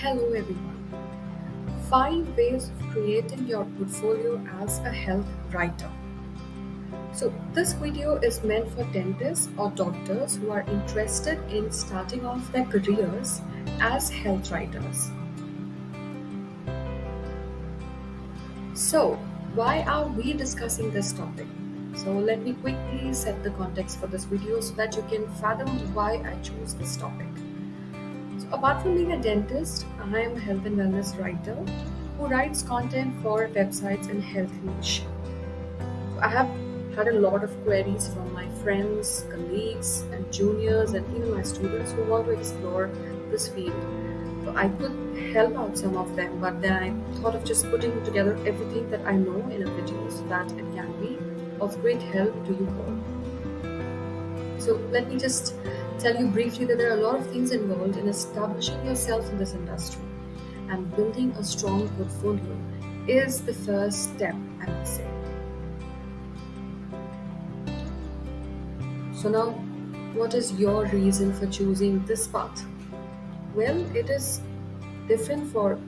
Hello everyone. 5 ways of creating your portfolio as a health writer. So, this video is meant for dentists or doctors who are interested in starting off their careers as health writers. So, why are we discussing this topic? So, let me quickly set the context for this video so that you can fathom why I chose this topic. So, apart from being a dentist, I am a health and wellness writer who writes content for websites in health niche. So, I have had a lot of queries from my friends, colleagues, and juniors, and even my students who want to explore this field. So, I could help out some of them, but then I thought of just putting together everything that I know in a video so that it can be of great help to you all. So let me just tell you briefly that there are a lot of things involved in establishing yourself in this industry, and building a strong portfolio is the first step, I would say. So now, what is your reason for choosing this path? Well, it is different for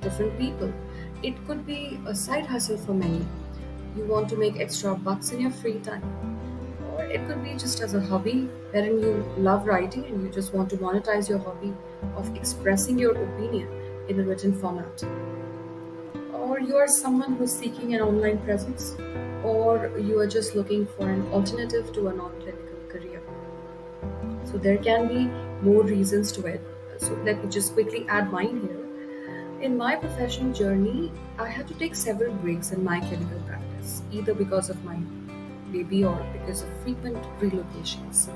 different people. It could be a side hustle for many. You want to make extra bucks in your free time. Or it could be just as a hobby wherein you love writing and you just want to monetize your hobby of expressing your opinion in a written format. Or you are someone who's seeking an online presence, or you are just looking for an alternative to a non clinical career. So there can be more reasons to it. So let me just quickly add mine here. In my professional journey, I had to take several breaks in my clinical practice, either because of my baby or because of frequent relocations.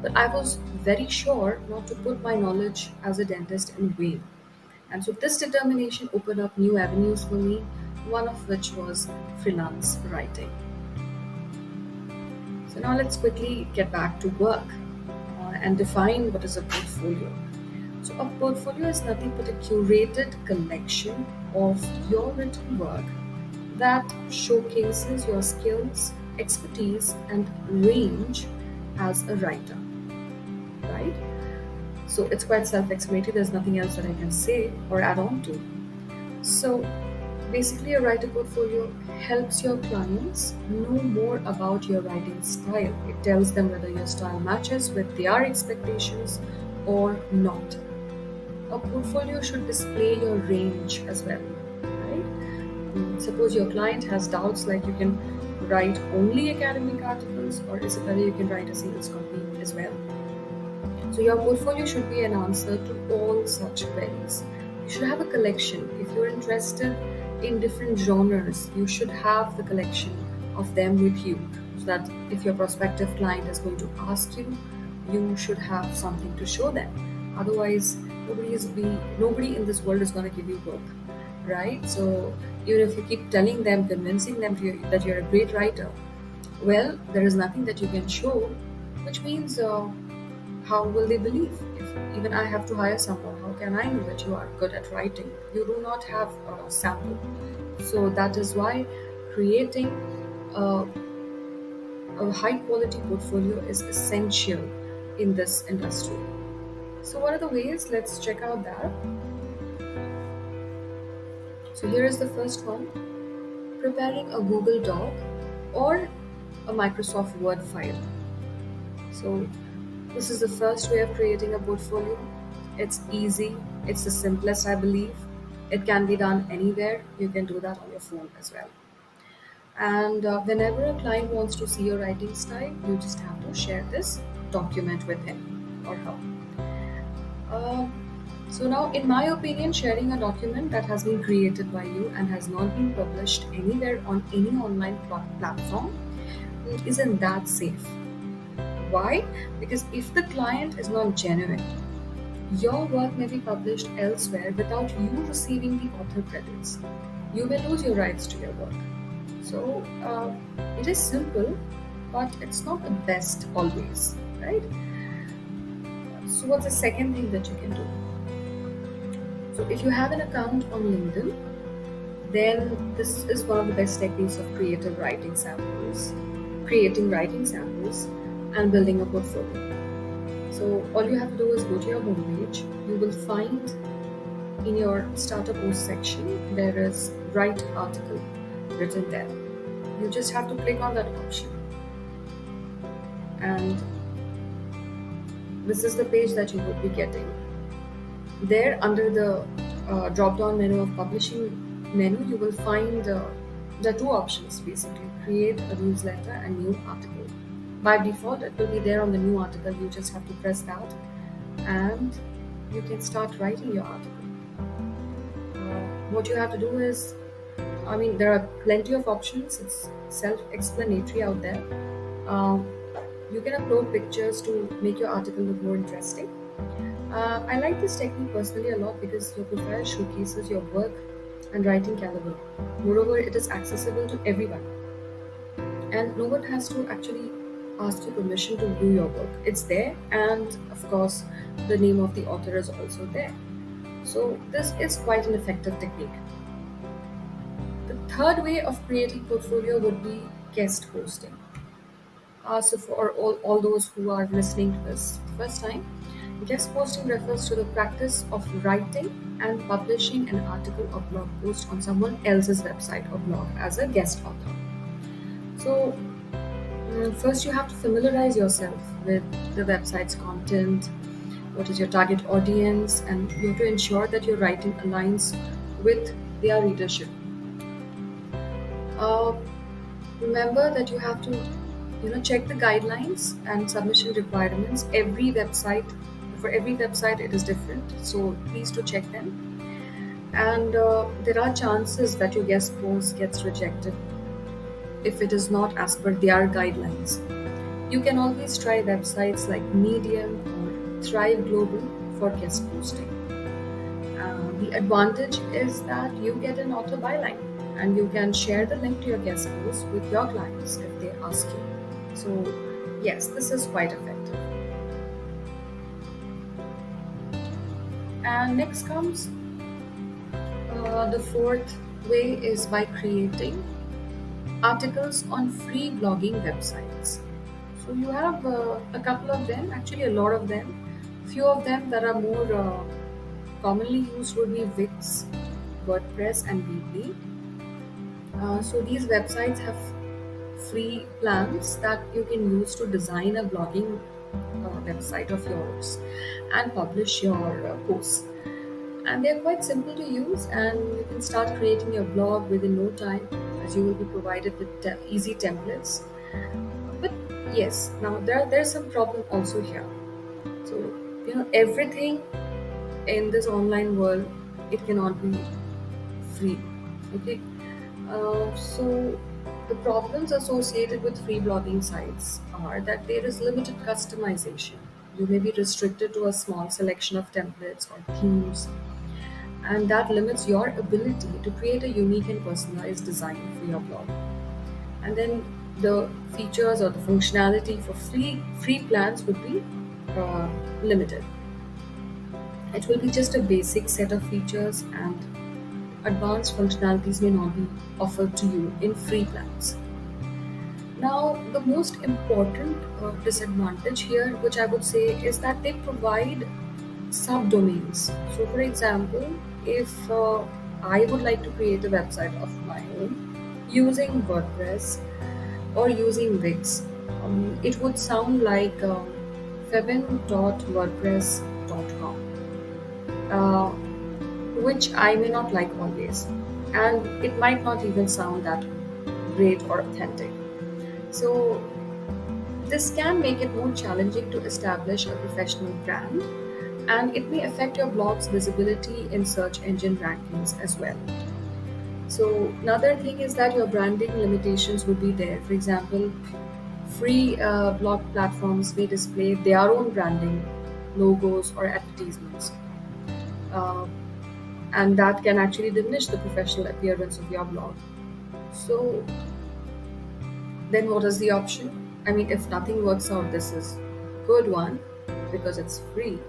But I was very sure not to put my knowledge as a dentist in vain. And so this determination opened up new avenues for me, one of which was freelance writing. So now let's quickly get back to work and define what is a portfolio. So, a portfolio is nothing but a curated collection of your written work that showcases your skills, expertise, and range as a writer, right? So, it's quite self explanatory, there's nothing else that I can say or add on to. So, basically, a writer portfolio helps your clients know more about your writing style. It tells them whether your style matches with their expectations or not. A portfolio should display your range as well, right? Suppose your client has doubts like you can write only academic articles, or is it whether you can write a sales copy as well. So your portfolio should be an answer to all such queries. You should have a collection. If you're interested in different genres, you should have the collection of them with you, so that if your prospective client is going to ask you, you should have something to show them. Otherwise, nobody in this world is going to give you work, right? So even if you keep telling them, convincing them that you're a great writer, well, there is nothing that you can show, which means how will they believe? If even I have to hire someone, how can I know that you are good at writing? You do not have a sample. So that is why creating a, a high quality portfolio is essential in this industry. So what are the ways? Let's check out that. So here is the first one: preparing a Google Doc or a Microsoft Word file. So this is the first way of creating a portfolio. It's easy, it's the simplest, I believe. It can be done anywhere. You can do that on your phone as well. And whenever a client wants to see your writing style, you just have to share this document with him or her. Um, so now, in my opinion, sharing a document that has been created by you and has not been published anywhere on any online platform isn't that safe. Why? Because if the client is not genuine, your work may be published elsewhere without you receiving the author credits. You may lose your rights to your work. So it is simple, but it's not the best always, right? So what's the second thing that you can do? So if you have an account on LinkedIn, then this is one of the best techniques of creating writing samples, and building a portfolio. So all you have to do is go to your homepage. You will find in your starter post section, there is write article written there. You just have to click on that option, and this is the page that you would be getting. There, under the drop down menu of publishing menu, you will find the two options basically: create a newsletter and new article. By default, it will be there on the new article. You just have to press that, and you can start writing your article. What you have to do is, I mean, there are plenty of options. It's self-explanatory out there. Um, you can upload pictures to make your article look more interesting. I like this technique personally a lot because your profile showcases your work and writing caliber. Moreover, it is accessible to everyone, and no one has to actually ask you permission to view your work. It's there, and of course, the name of the author is also there. So, this is quite an effective technique. The third way of creating portfolio would be guest posting. So, for all those who are listening to this first time, guest posting refers to the practice of writing and publishing an article or blog post on someone else's website or blog as a guest author. So, first you have to familiarize yourself with the website's content, what is your target audience, and you have to ensure that your writing aligns with their readership. Uh, Remember that you have to check the guidelines and submission requirements. Every website it is different, so please to check them. And there are chances that your guest post gets rejected if it is not as per their guidelines. You can always try websites like Medium or Thrive Global for guest posting. The advantage is that you get an author byline, and you can share the link to your guest post with your clients if they ask you. So, yes, this is quite effective. And next comes the fourth way is by creating articles on free blogging websites. So you have a couple of them, actually a lot of them. Few of them that are more commonly used would be Wix, WordPress, and Weebly. So these websites have free plans that you can use to design a blogging website of yours and publish your posts. And they're quite simple to use, and you can start creating your blog within no time, as you will be provided with easy templates. But yes, now there's some problem also here. So everything in this online world, it cannot be free. Okay. So the problems associated with free blogging sites are that there is limited customization. You may be restricted to a small selection of templates or themes, and that limits your ability to create a unique and personalized design for your blog. And then the features or the functionality for free plans would be limited. It will be just a basic set of features, and advanced functionalities may not be offered to you in free plans. Now, the most important disadvantage here, which I would say, is that they provide subdomains. So, for example, if I would like to create a website of my own using WordPress or using Wix, it would sound like febin.wordpress.com, uh, which I may not like always, and it might not even sound that great or authentic. So, this can make it more challenging to establish a professional brand, and it may affect your blog's visibility in search engine rankings as well. So, another thing is that your branding limitations would be there. For example, free blog platforms may display their own branding, logos, or advertisements. Uh, and that can actually diminish the professional appearance of your blog. So, then what is the option? I mean, if nothing works out, this is a good one because it's free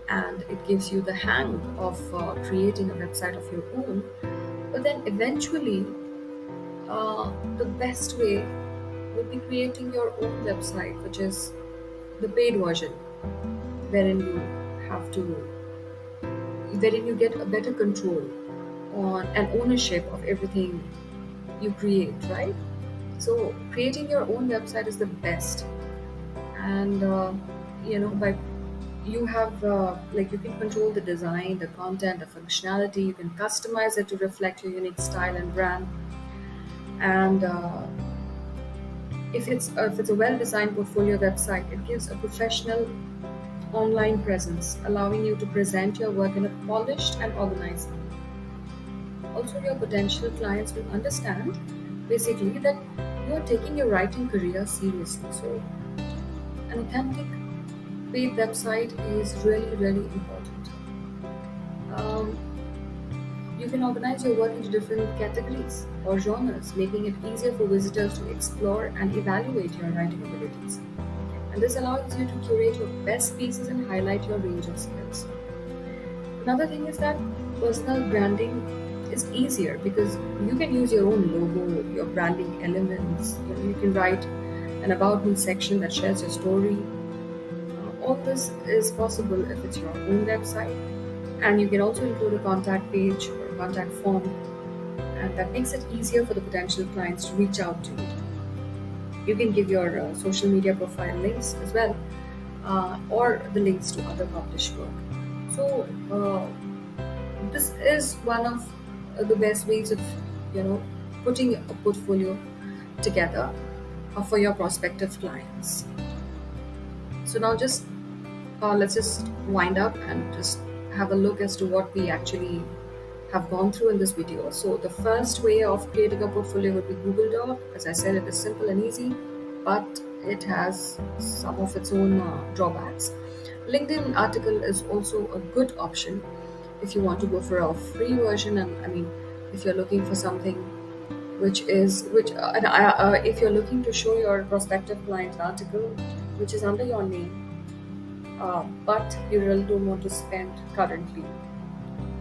and it gives you the hang of creating a website of your own. But then eventually, the best way would be creating your own website, which is the paid version, wherein you have to wherein you get a better control on and ownership of everything you create, right? So creating your own website is the best, and by you have like you can control the design, the content, the functionality. You can customize it to reflect your unique style and brand. And if it's a well designed portfolio website, it gives a professional online presence, allowing you to present your work in a polished and organized manner. Also, your potential clients will understand basically that you are taking your writing career seriously. So, an authentic paid website is really, really important. Um, you can organize your work into different categories or genres, making it easier for visitors to explore and evaluate your writing abilities. And this allows you to curate your best pieces and highlight your range of skills. Another thing is that personal branding is easier because you can use your own logo, your branding elements. You can write an about me section that shares your story. All this is possible if it's your own website, and you can also include a contact page or a contact form, and that makes it easier for the potential clients to reach out to you. You can give your social media profile links as well, or the links to other published work. So this is one of the best ways of you know putting a portfolio together for your prospective clients. So now just let's just wind up and just have a look as to what we actually have gone through in this video. So the first way of creating a portfolio would be Google Doc. As I said, it is simple and easy, but it has some of its own drawbacks. LinkedIn article is also a good option if you want to go for a free version, and I mean, if you're looking for something if you're looking to show your prospective client an article which is under your name, but you really don't want to spend currently.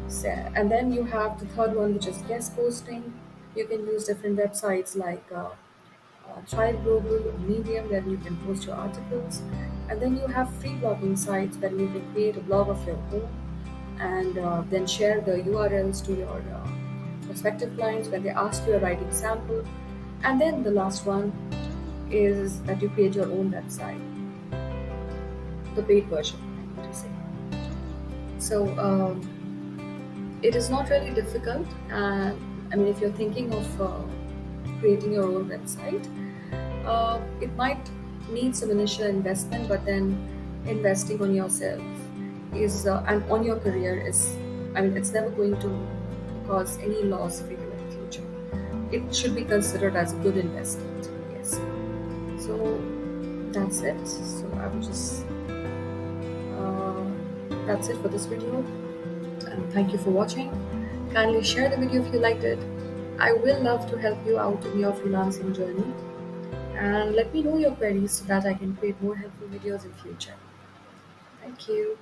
So, and then you have the third one, which is guest posting. You can use different websites like Thrive Global or Medium, where you can post your articles. And then you have free blogging sites where you can create a blog of your own and then share the URLs to your prospective clients when they ask you a writing sample. And then the last one is that you create your own website, the paid version, I need to say. So it is not really difficult. And I mean, if you're thinking of creating your own website, it might need some initial investment, but then investing on yourself is and on your career is, I mean, it's never going to cause any loss for you in the future. It should be considered as a good investment. Yes. So that's it. So I would just that's it for this video, and thank you for watching. Kindly share the video if you liked it. I will love to help you out in your freelancing journey, and let me know your queries so that I can create more helpful videos in future. Thank you.